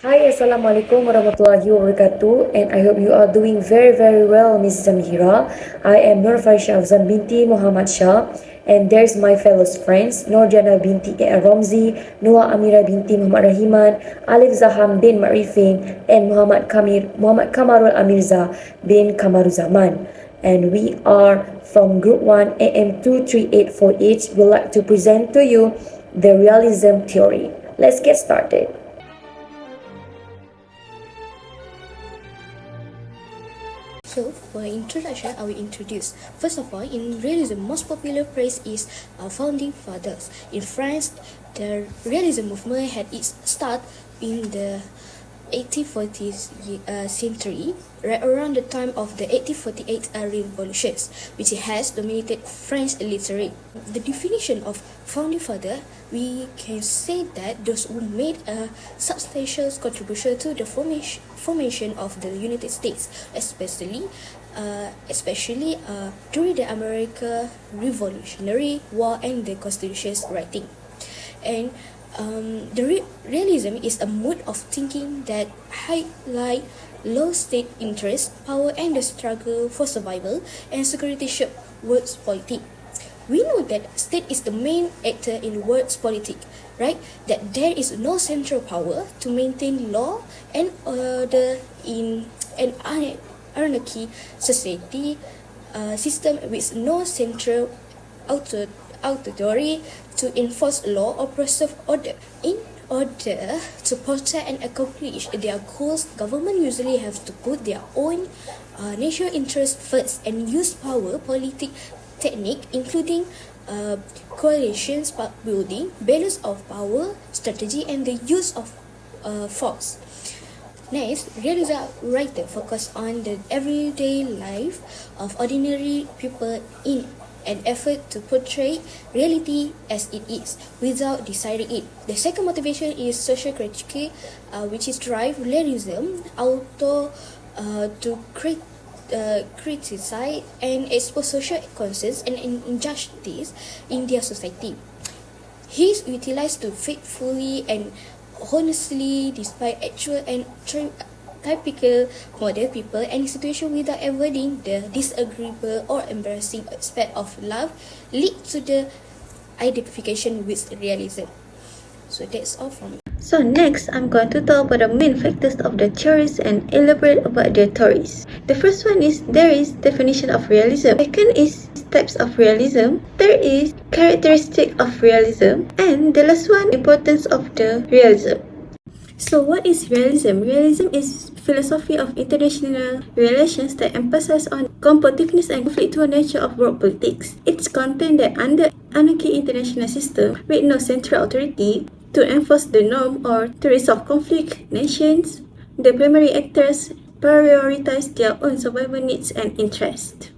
Hi, Assalamualaikum warahmatullahi wabarakatuh, and I hope you are doing very well, Ms. Zamira. I am FARISHA AFZAN binti Muhammad Shah, and there's my fellow friends, NURDIANA binti ROMZI, NUHA AMIRAH binti Muhammad RAHIMAN, ALIEF ZAHAAN bin MATRIFIN, and Muhammad KAMARUL AMIRZA bin KAMARUZAMAN. And we are from Group 1 AM2384H. We'd like to present to you the realism theory. Let's get started. So, for introduction, I will introduce. First of all, in realism, most popular phrase is founding fathers. In France, the realism movement had its start in the 1840s century, right around the time of the 1848 revolutions, which has dominated French literature. The definition of founding father, we can say that those who made a substantial contribution to the formation of the United States, especially during the American Revolutionary War and the Constitution's writing. And realism is a mode of thinking that highlight low state interest, power, and the struggle for survival and security shape world politics. We know that state is the main actor in world politics, right? That there is no central power to maintain law and order in an anarchy society system with no central authority to enforce law or preserve order. In order to protect and accomplish their goals, government usually have to put their own national interest first and use power politic technique, including coalitions building, balance of power strategy, and the use of force. Next, realism writer focus on the everyday life of ordinary people in an effort to portray reality as it is without deciding it. The second motivation is social critique, which is drive realism author to criticize and expose social concerns and injustice in their society. He is utilized to faithfully and honestly despite actual and typical model people and situation without avoiding the disagreeable or embarrassing aspect of life lead to the identification with realism. So that's all from me. So next, I'm going to talk about the main factors of the theories and elaborate about their theories. The first one is there is definition of realism. Second is types of realism. Third is characteristic of realism. And the last one, importance of the realism. So what is realism? Realism is philosophy of international relations that emphasize on competitiveness and conflictual nature of world politics. It's content that under anarchy international system with no central authority to enforce the norm or to resolve conflict, nations, the primary actors prioritize their own survival needs and interests.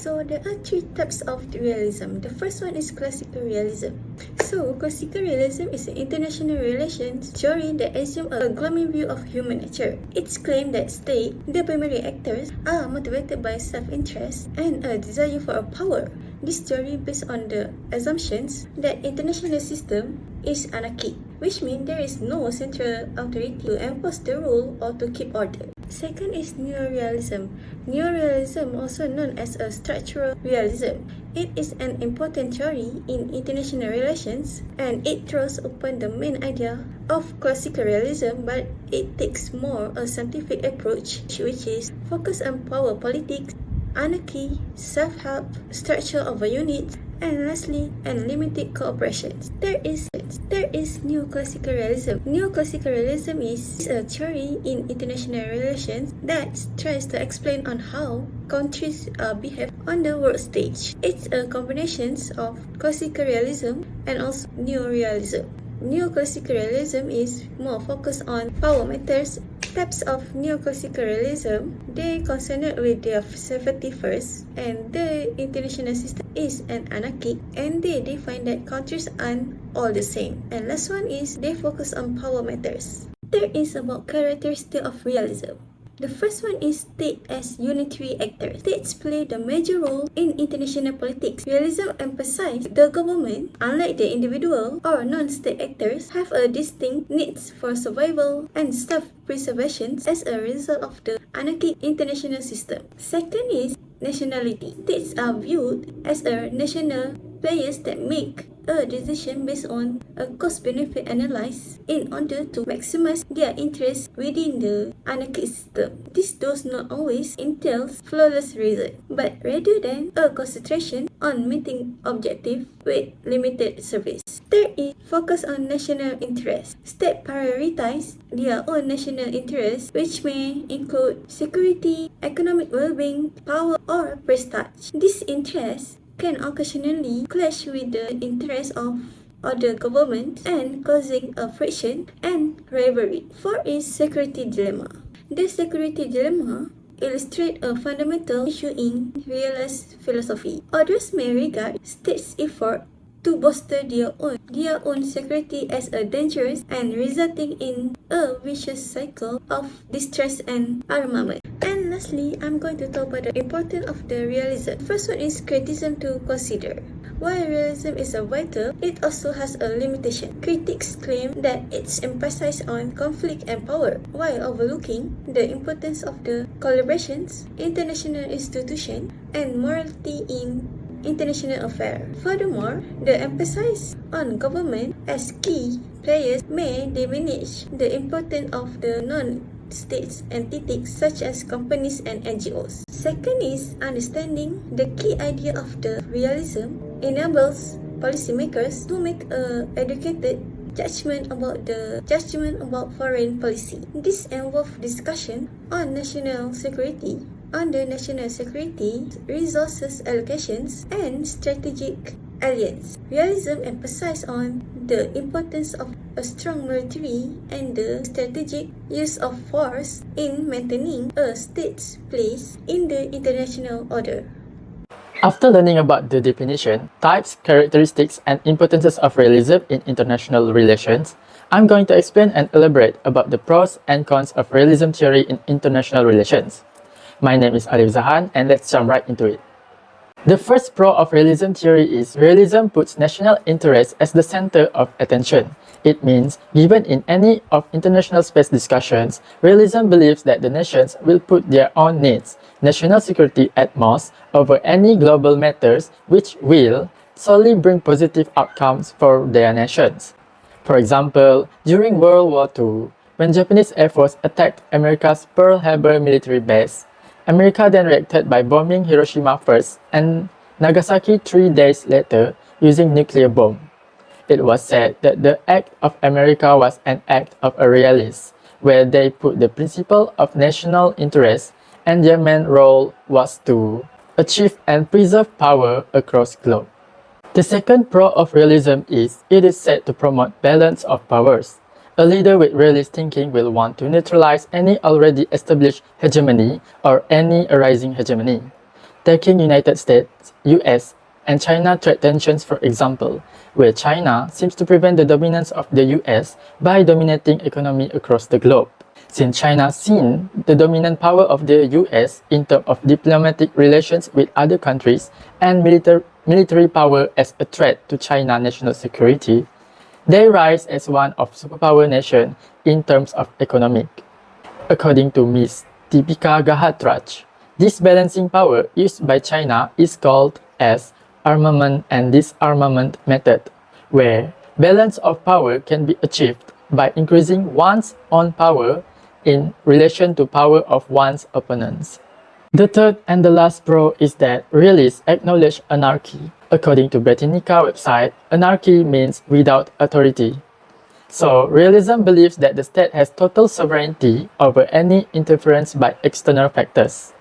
So there are three types of realism. The first one is classical realism. So classical realism is an international relations theory that assumes a gloomy view of human nature. It's claimed that state, the primary actors, are motivated by self-interest and a desire for a power. This theory based on the assumptions that international system is anarchy, which means there is no central authority to enforce the rule or to keep order. Second is neorealism. Neorealism, also known as a structural realism. It is an important theory in international relations and it throws open the main idea of classical realism, but it takes more a scientific approach, which is focused on power politics, anarchy, self-help, structure of a unit, and lastly, unlimited cooperation. There is neoclassical realism. Neoclassical realism is a theory in international relations that tries to explain on how countries behave on the world stage. It's a combination of classical realism and also neorealism. Neoclassical realism is more focused on power matters. Types of neoclassical realism, they concerned with their safety first, and the international system is an anarchy, and they define that countries aren't all the same. And last one is they focus on power matters. There is about characteristic of realism. The first one is state as unitary actors. States play the major role in international politics. Realism emphasizes the government, unlike the individual or non-state actors, have a distinct needs for survival and self-preservation as a result of the anarchic international system. Second is nationality. States are viewed as a national players that make a decision based on a cost-benefit analysis in order to maximize their interests within the anarchic system. This does not always entail flawless result, but rather than a concentration on meeting objectives with limited service. Third is focus on national interest. States prioritize their own national interests, which may include security, economic well-being, power, or prestige. These interests can occasionally clash with the interests of other governments and causing a friction and rivalry. Fourth is security dilemma. The security dilemma illustrates a fundamental issue in realist philosophy. Others may regard states' effort to bolster their own security as a dangerous and resulting in a vicious cycle of distress and armament. And lastly, I'm going to talk about the importance of the realism. First one is criticism to consider. While realism is a vital, it also has a limitation. Critics claim that it's emphasized on conflict and power, while overlooking the importance of the collaborations, international institutions, and morality in international affairs. Furthermore, the emphasis on government as key players may diminish the importance of the non-state entities such as companies and NGOs. Second is understanding the key idea of the realism enables policymakers to make a educated judgment about foreign policy. This involves discussion on national security, resources allocations, and strategic alliance. Realism emphasizes on the importance of a strong military and the strategic use of force in maintaining a state's place in the international order. After learning about the definition, types, characteristics, and importances of realism in international relations, I'm going to explain and elaborate about the pros and cons of realism theory in international relations. My name is ZAHAAN, and let's jump right into it. The first pro of realism theory is realism puts national interest as the center of attention. It means, given in any of international space discussions, realism believes that the nations will put their own needs, national security at most, over any global matters which will solely bring positive outcomes for their nations. For example, during World War II, when Japanese Air Force attacked America's Pearl Harbor military base, America then reacted by bombing Hiroshima first and Nagasaki 3 days later using nuclear bomb. It was said that the act of America was an act of a realist, where they put the principle of national interest and their main role was to achieve and preserve power across globe. The second pro of realism is it is said to promote balance of powers. A leader with realist thinking will want to neutralize any already established hegemony or any arising hegemony. Taking United States, US, and China trade tensions for example, where China seems to prevent the dominance of the US by dominating economy across the globe. Since China seen the dominant power of the US in terms of diplomatic relations with other countries and military power as a threat to China's national security, they rise as one of superpower nation in terms of economic. According to Ms. Deepika Gahatraj, this balancing power used by China is called as armament and disarmament method, where balance of power can be achieved by increasing one's own power in relation to power of one's opponents. The third and the last pro is that realists acknowledge anarchy. According to Britannica website, anarchy means without authority. So, realism believes that the state has total sovereignty over any interference by external factors.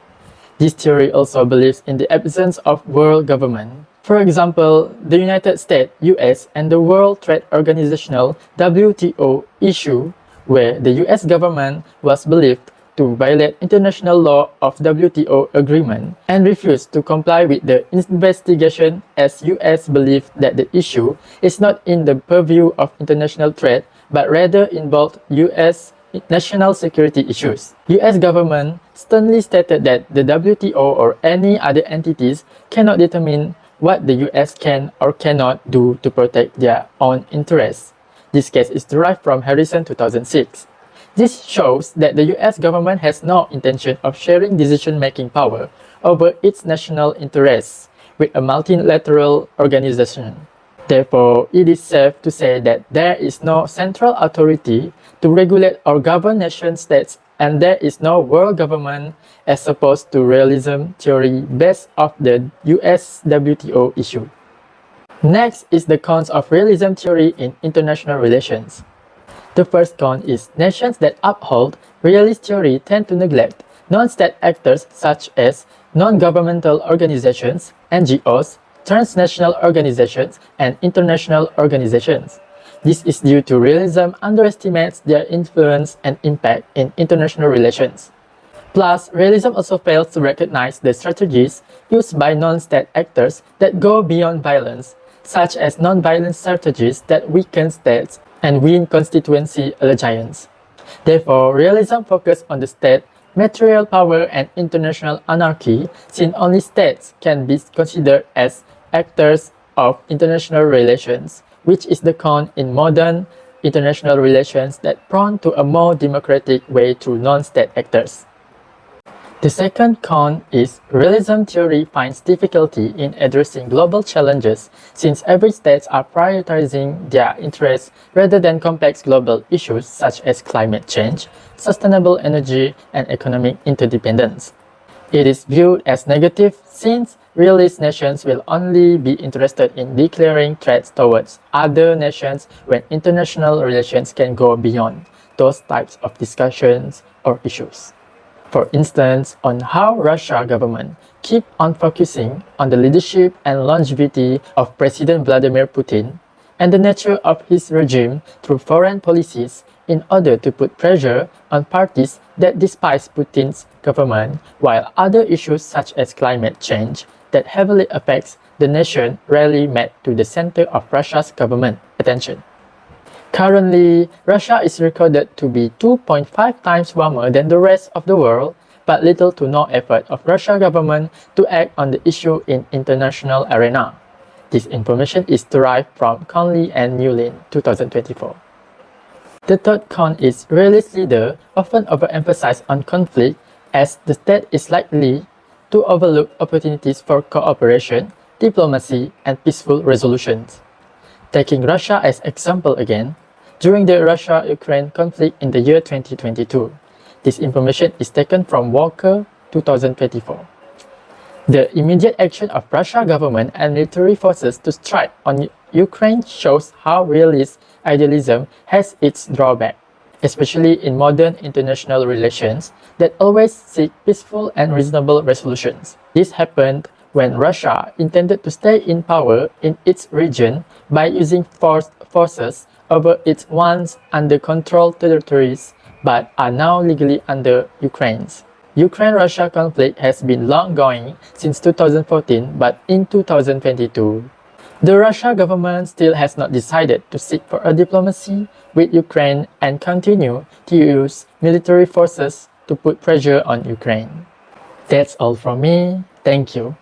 This theory also believes in the absence of world government. For example, the United States, US, and the World Trade Organization WTO issue, where the US government was believed to violate international law of WTO agreement and refused to comply with the investigation as US believed that the issue is not in the purview of international trade but rather involved US national security issues. US government sternly stated that the WTO or any other entities cannot determine what the US can or cannot do to protect their own interests. This case is derived from Harrison 2006. This shows that the US government has no intention of sharing decision-making power over its national interests with a multilateral organization. Therefore, it is safe to say that there is no central authority to regulate or govern nation states, and there is no world government as opposed to realism theory based off the US WTO issue. Next is the cons of realism theory in international relations. The first con is nations that uphold realist theory tend to neglect non-state actors such as non-governmental organizations, NGOs, transnational organizations, and international organizations. This is due to realism underestimates their influence and impact in international relations. Plus, realism also fails to recognize the strategies used by non-state actors that go beyond violence, such as non-violent strategies that weaken states and win constituency allegiance. Therefore, realism focuses on the state, material power, and international anarchy, since only states can be considered as actors of international relations, which is the con in modern international relations that prone to a more democratic way through non-state actors. The second con is realism theory finds difficulty in addressing global challenges since every states are prioritizing their interests rather than complex global issues such as climate change, sustainable energy, and economic interdependence. It is viewed as negative since realist nations will only be interested in declaring threats towards other nations when international relations can go beyond those types of discussions or issues. For instance, on how Russia government keep on focusing on the leadership and longevity of President Vladimir Putin and the nature of his regime through foreign policies in order to put pressure on parties that despise Putin's government, while other issues such as climate change that heavily affects the nation rarely met to the center of Russia's government attention. Currently, Russia is recorded to be 2.5 times warmer than the rest of the world, but little to no effort of Russian government to act on the issue in international arena. This information is derived from Conley and Newlin, 2024. The third con is realist leaders often overemphasize on conflict as the state is likely to overlook opportunities for cooperation, diplomacy, and peaceful resolutions. Taking Russia as example again, during the Russia-Ukraine conflict in the year 2022, this information is taken from Walker, 2024. The immediate action of Russia government and military forces to strike on Ukraine shows how realist idealism has its drawback, especially in modern international relations that always seek peaceful and reasonable resolutions. This happened when Russia intended to stay in power in its region by using forces over its once under-controlled territories but are now legally under Ukraine's. Ukraine-Russia conflict has been long going since 2014, but in 2022, the Russia government still has not decided to seek for a diplomacy with Ukraine and continue to use military forces to put pressure on Ukraine. That's all from me. Thank you.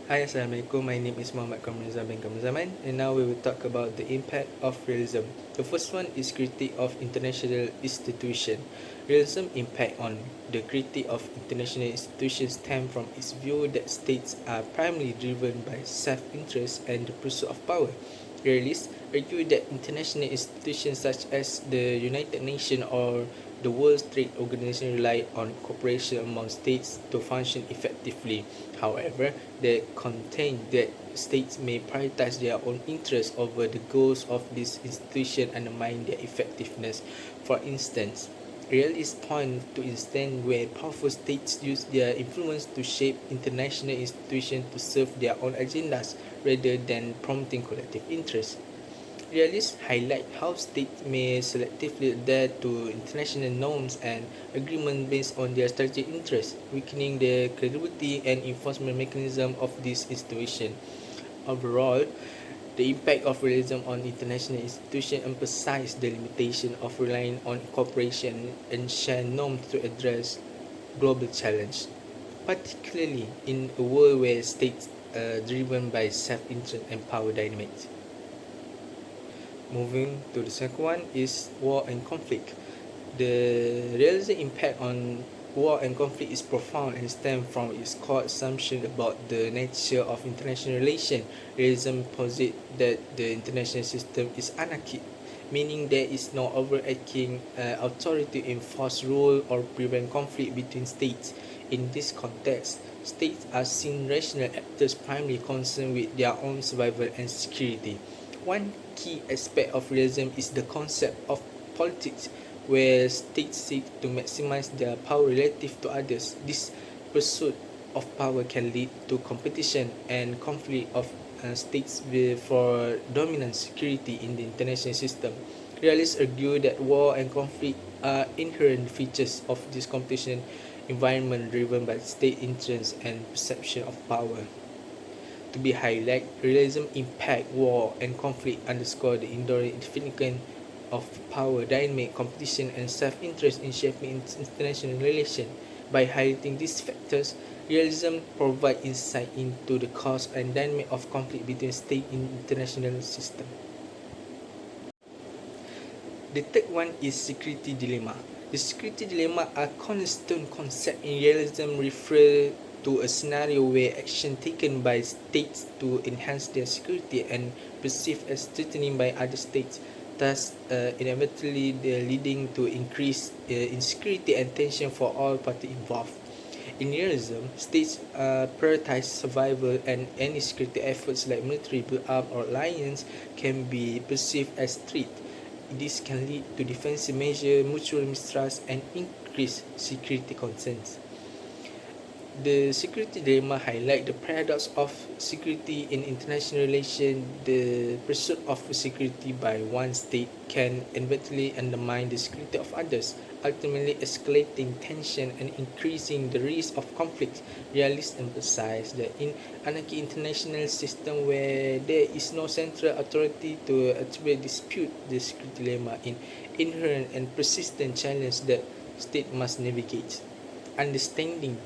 Hi, Assalamualaikum. My name is Muhammad KAMARUZAMAN, and now we will talk about the impact of realism. The first one is critique of international institutions. Realism impact on the critique of international institutions stem from its view that states are primarily driven by self-interest and the pursuit of power. Realists argue that international institutions such as the United Nations or the World Trade Organization rely on cooperation among states to function effectively. However, they contain that states may prioritize their own interests over the goals of this institution, undermining their effectiveness. For instance, realists point to instances where powerful states use their influence to shape international institutions to serve their own agendas rather than promoting collective interests. Realists highlight how states may selectively adhere to international norms and agreements based on their strategic interests, weakening the credibility and enforcement mechanism of this institution. Overall, The impact of realism on international institutions emphasizes the limitation of relying on cooperation and shared norms to address global challenges, particularly in a world where states are driven by self-interest and power dynamics. Moving to the second one is war and conflict. The realism impact on war and conflict is profound and stems from its core assumption about the nature of international relations. Realism posits that the international system is anarchic, meaning there is no overarching authority to enforce rule or prevent conflict between states. In this context, states are seen rational actors primarily concerned with their own survival and security. One key aspect of realism is the concept of politics, where states seek to maximize their power relative to others. This pursuit of power can lead to competition and conflict of states for dominant security in the international system. Realists argue that war and conflict are inherent features of this competition environment driven by state interests and perception of power. To be highlighted, realism impact war and conflict underscore the enduring significance of power dynamic, competition, and self-interest in shaping international relations. By highlighting these factors, realism provides insight into the cause and dynamic of conflict between states in international system. The third one is security dilemma. The security dilemma are cornerstone concept in realism, refer to a scenario where action taken by states to enhance their security and perceived as threatening by other states, thus inevitably leading to increased insecurity and tension for all parties involved. In realism, states prioritize survival, and any security efforts like military build-up or alliance can be perceived as threat. This can lead to defensive measures, mutual mistrust, and increased security concerns. The security dilemma highlights the paradox of security in international relations. The pursuit of security by one state can inevitably undermine the security of others, ultimately escalating tension and increasing the risk of conflict. Realists emphasize that in anarchy international system where there is no central authority to dispute, the security dilemma in inherent and persistent challenge that state must navigate. Understanding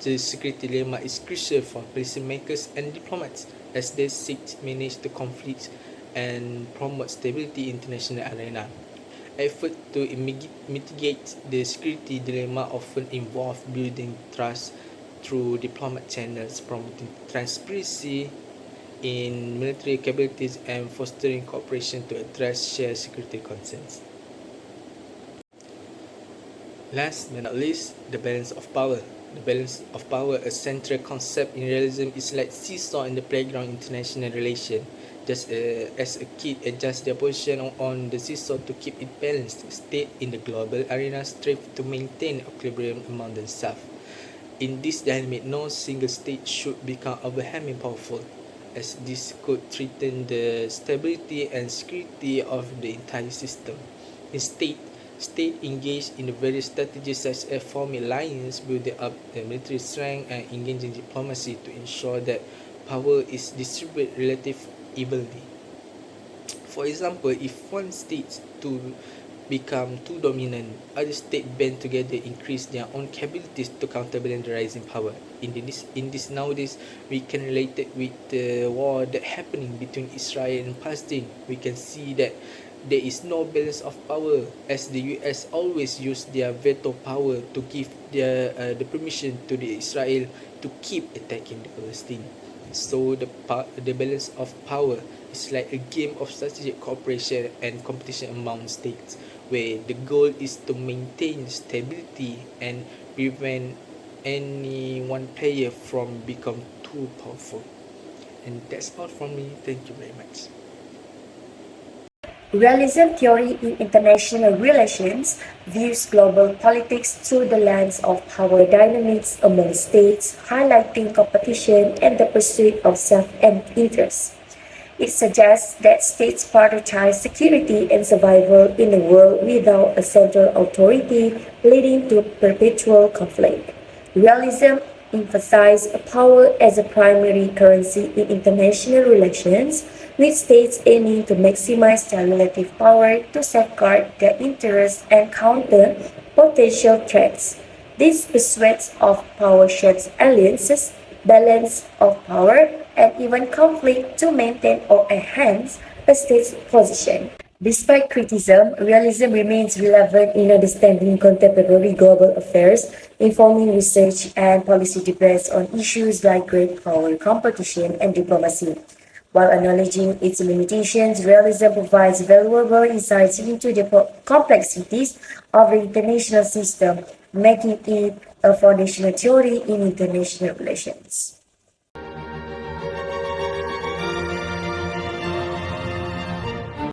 the security dilemma is crucial for policymakers and diplomats as they seek to manage the conflicts and promote stability in international arena. Efforts to mitigate the security dilemma often involve building trust through diplomatic channels, promoting transparency in military capabilities, and fostering cooperation to address shared security concerns. Last but not least, the balance of power. The balance of power, a central concept in realism, is like seesaw in the playground international relation. Just as a kid adjusts their position on the seesaw to keep it balanced, states in the global arena strive to maintain equilibrium among themselves. In this dynamic, no single state should become overwhelmingly powerful, as this could threaten the stability and security of the entire system. Instead, states engage in the various strategies such as forming alliances, building up the military strength, and engaging diplomacy to ensure that power is distributed relatively evenly. For example, if one state to become too dominant, other states band together, increase their own capabilities to counterbalance the rising power. In this nowadays, we can relate it with the war that happening between Israel and Palestine. We can see that there is no balance of power, as the US always use their veto power to give the permission to the Israel to keep attacking the Palestine. So the balance of power is like a game of strategic cooperation and competition among states, where the goal is to maintain stability and prevent any one player from becoming too powerful. And that's all from me. Thank you very much. Realism theory in international relations views global politics through the lens of power dynamics among states, highlighting competition and the pursuit of self-interest. It suggests that states prioritize security and survival in a world without a central authority, leading to perpetual conflict. Realism emphasize power as a primary currency in international relations, with states aiming to maximize their relative power to safeguard their interests and counter potential threats. This pursuit of power shapes alliances, balance of power, and even conflict to maintain or enhance a state's position. Despite criticism, realism remains relevant in understanding contemporary global affairs, informing research and policy debates on issues like great power competition and diplomacy. While acknowledging its limitations, realism provides valuable insights into the complexities of the international system, making it a foundational theory in international relations.